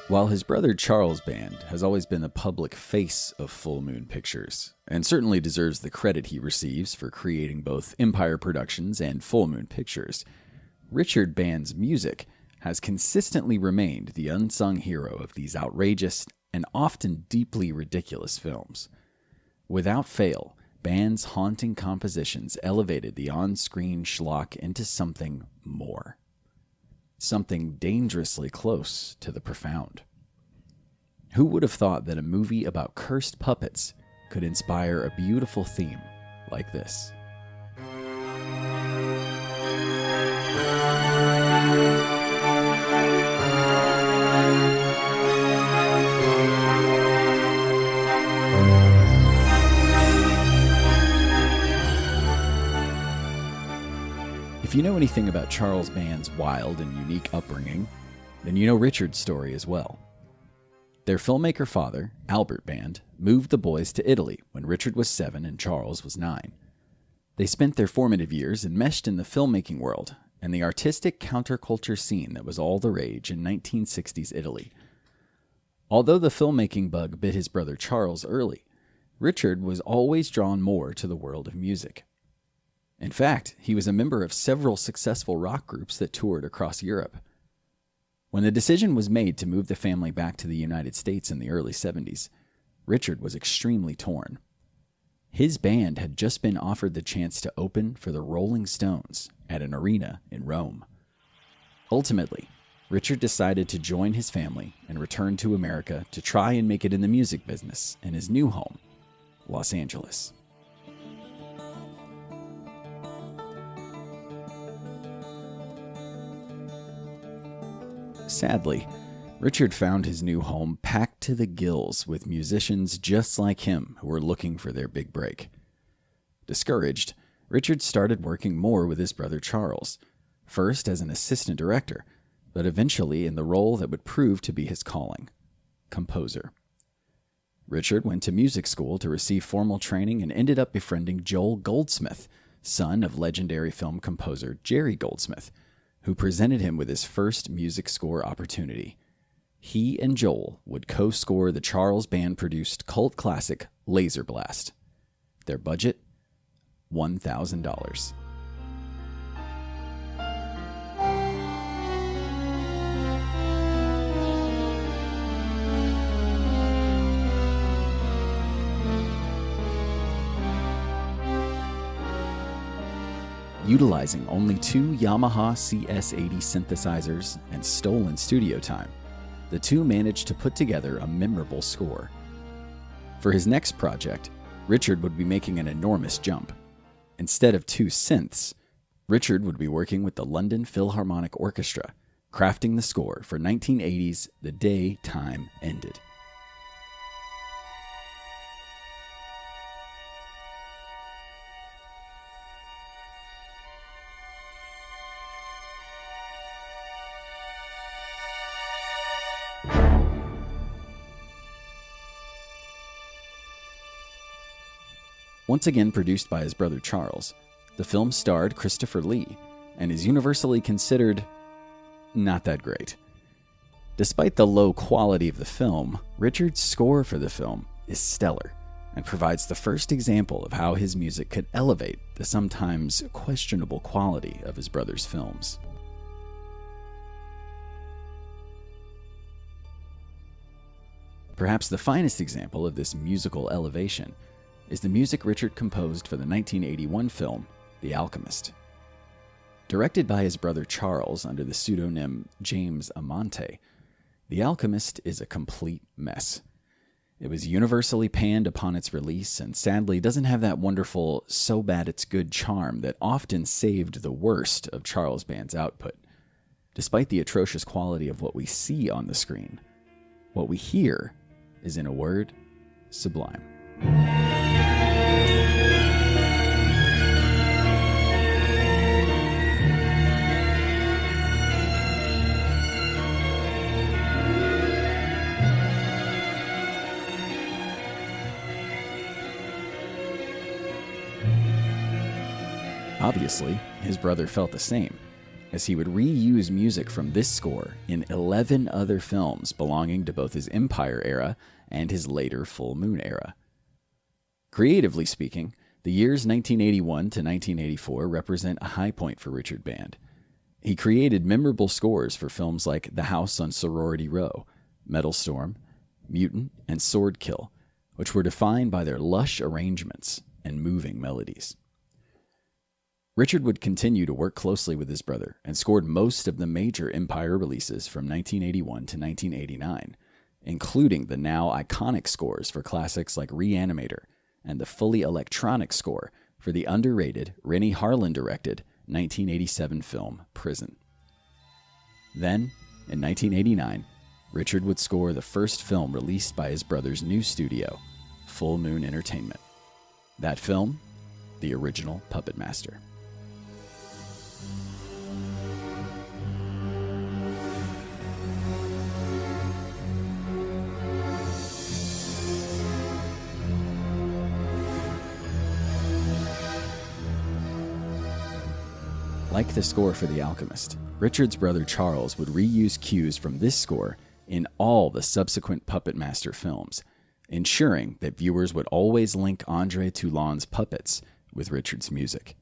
While his brother Charles' band has always been the public face of Full Moon Pictures, and certainly deserves the credit he receives for creating both Empire Productions and Full Moon Pictures, Richard Band's music has consistently remained the unsung hero of these outrageous and often deeply ridiculous films. Without fail, Band's haunting compositions elevated the on-screen schlock into something more. Something dangerously close to the profound. Who would have thought that a movie about cursed puppets could inspire a beautiful theme like this? If you know anything about Charles Band's wild and unique upbringing, then you know Richard's story as well. Their filmmaker father, Albert Band, moved the boys to Italy when Richard was 7 and Charles was 9. They spent their formative years enmeshed in the filmmaking world and the artistic counterculture scene that was all the rage in 1960s Italy. Although the filmmaking bug bit his brother Charles early, Richard was always drawn more to the world of music. In fact, he was a member of several successful rock groups that toured across Europe. When the decision was made to move the family back to the United States in the early 70s, Richard was extremely torn. His band had just been offered the chance to open for the Rolling Stones at an arena in Rome. Ultimately, Richard decided to join his family and return to America to try and make it in the music business in his new home, Los Angeles. Sadly, Richard found his new home packed to the gills with musicians just like him who were looking for their big break. Discouraged, Richard started working more with his brother Charles, first as an assistant director, but eventually in the role that would prove to be his calling, composer. Richard went to music school to receive formal training and ended up befriending Joel Goldsmith, son of legendary film composer Jerry Goldsmith, who presented him with his first music score opportunity. He and Joel would co-score the Charles Band-produced cult classic Laser Blast. Their budget? $1,000. Utilizing only 2 Yamaha CS80 synthesizers and stolen studio time, the two managed to put together a memorable score. For his next project, Richard would be making an enormous jump. Instead of 2 synths, Richard would be working with the London Philharmonic Orchestra, crafting the score for 1980's The Day Time Ended. Once again produced by his brother Charles, the film starred Christopher Lee and is universally considered not that great. Despite the low quality of the film, Richard's score for the film is stellar and provides the first example of how his music could elevate the sometimes questionable quality of his brother's films. Perhaps the finest example of this musical elevation is the music Richard composed for the 1981 film, The Alchemist. Directed by his brother Charles under the pseudonym James Amante, The Alchemist is a complete mess. It was universally panned upon its release and sadly doesn't have that wonderful so bad it's good charm that often saved the worst of Charles Band's output. Despite the atrocious quality of what we see on the screen, what we hear is, in a word, sublime. Obviously, his brother felt the same, as he would reuse music from this score in 11 other films belonging to both his Empire era and his later Full Moon era. Creatively speaking, the years 1981 to 1984 represent a high point for Richard Band. He created memorable scores for films like The House on Sorority Row, Metal Storm, Mutant, and Sword Kill, which were defined by their lush arrangements and moving melodies. Richard would continue to work closely with his brother and scored most of the major Empire releases from 1981 to 1989, including the now iconic scores for classics like Reanimator and the fully electronic score for the underrated Rennie Harlin-directed 1987 film Prison. Then, in 1989, Richard would score the first film released by his brother's new studio, Full Moon Entertainment. That film, the original Puppet Master. Like the score for The Alchemist, Richard's brother Charles would reuse cues from this score in all the subsequent Puppet Master films, ensuring that viewers would always link Andre Toulon's puppets with Richard's music.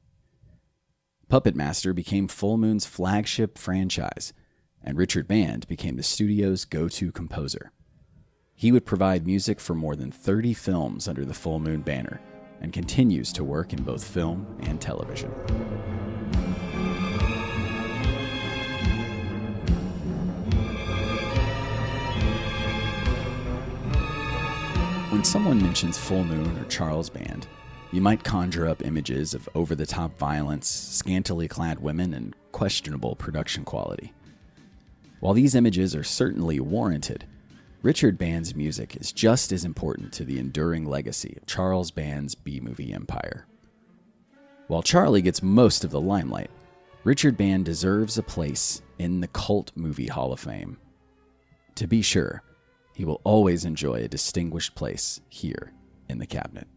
Puppet Master became Full Moon's flagship franchise, and Richard Band became the studio's go-to composer. He would provide music for more than 30 films under the Full Moon banner, and continues to work in both film and television. When someone mentions Full Moon or Charles Band, you might conjure up images of over-the-top violence, scantily clad women, and questionable production quality. While these images are certainly warranted, Richard Band's music is just as important to the enduring legacy of Charles Band's B-movie empire. While Charlie gets most of the limelight, Richard Band deserves a place in the Cult Movie Hall of Fame. To be sure, he will always enjoy a distinguished place here in the cabinet.